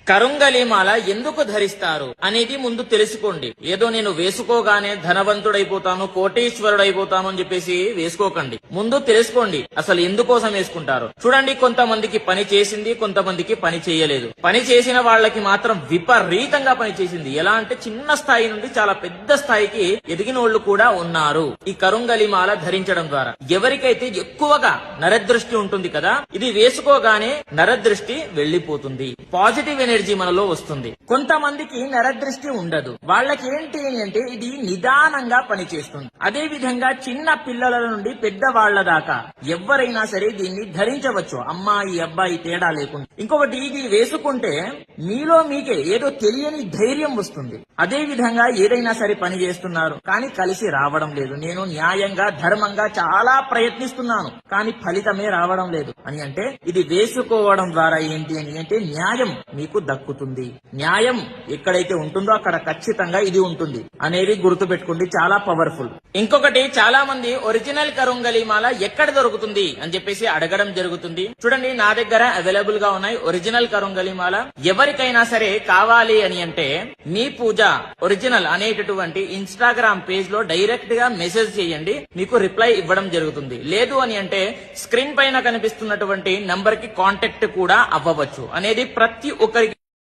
కరుంగలిమాల ఎందుకు ధరిస్తారు అనేది ముందు తెలుసుకోండి. ఏదో నేను వేసుకోగానే ధనవంతుడైపోతాను, కోటీశ్వరుడైపోతాను అని చెప్పేసి వేసుకోకండి. ముందు తెలుసుకోండి అసలు ఎందుకోసం వేసుకుంటారు. చూడండి, కొంతమందికి పని చేసింది, కొంతమందికి పని చేయలేదు. పని చేసిన వాళ్ళకి మాత్రం విపరీతంగా పని చేసింది. ఎలా అంటే చిన్న స్థాయి నుండి చాలా పెద్ద స్థాయికి ఎదిగిన వాళ్ళు కూడా ఉన్నారు ఈ కరుంగలిమాల ధరించడం ద్వారా. ఎవరికైతే ఎక్కువగా నరదృష్టి ఉంటుంది కదా, ఇది వేసుకోగానే నరదృష్టి వెళ్లిపోతుంది, పాజిటివ్ ఎనర్జీ మనలో వస్తుంది. కొంతమందికి నరదృష్టి ఉండదు. వాళ్ళకి ఏంటి అంటే ఇది నిదానంగా పనిచేస్తుంది. అదే విధంగా చిన్న పిల్లల నుండి పెద్దవాళ్ల దాకా ఎవరైనా సరే దీన్ని ధరించవచ్చు, అమ్మాయి అబ్బాయి తేడా లేకుండా. ఇంకొకటి, ఇది వేసుకుంటే మీలో మీకే ఏదో తెలియని ధైర్యం వస్తుంది. అదే విధంగా ఏదైనా సరే పని చేస్తున్నారు కానీ కలిసి రావడం లేదు, నేను న్యాయంగా ధర్మంగా చాలా ప్రయత్నిస్తున్నాను కానీ ఫలితమే రావడం లేదు అని అంటే ఇది వేసుకోవడం ద్వారా ఏంటి అని అంటే న్యాయం మీకు దక్కుతుంది. న్యాయం ఎక్కడైతే ఉంటుందో అక్కడ ఖచ్చితంగా ఇది ఉంటుంది అనేది గుర్తు పెట్టుకోండి, చాలా పవర్ఫుల్. ఇంకొకటి, చాలా మంది ఒరిజినల్ కరుంగలిమాల ఎక్కడ దొరుకుతుంది అని చెప్పేసి అడగడం జరుగుతుంది. చూడండి, నా దగ్గర అవైలబుల్ గా ఉన్నాయి ఒరిజినల్ కరుంగలిమాల. ఎవరికైనా సరే కావాలి అని అంటే మీ పూజ ఒరిజినల్ అనేటటువంటి ఇన్స్టాగ్రామ్ పేజ్ లో డైరెక్ట్ గా మెసేజ్ చేయండి, మీకు రిప్లై ఇవ్వడం జరుగుతుంది. లేదు అని అంటే స్క్రీన్ పైన కనిపిస్తున్నటువంటి నంబర్ కి కాంటాక్ట్ కూడా అవ్వవచ్చు అనేది ప్రతి ఒక్కరికి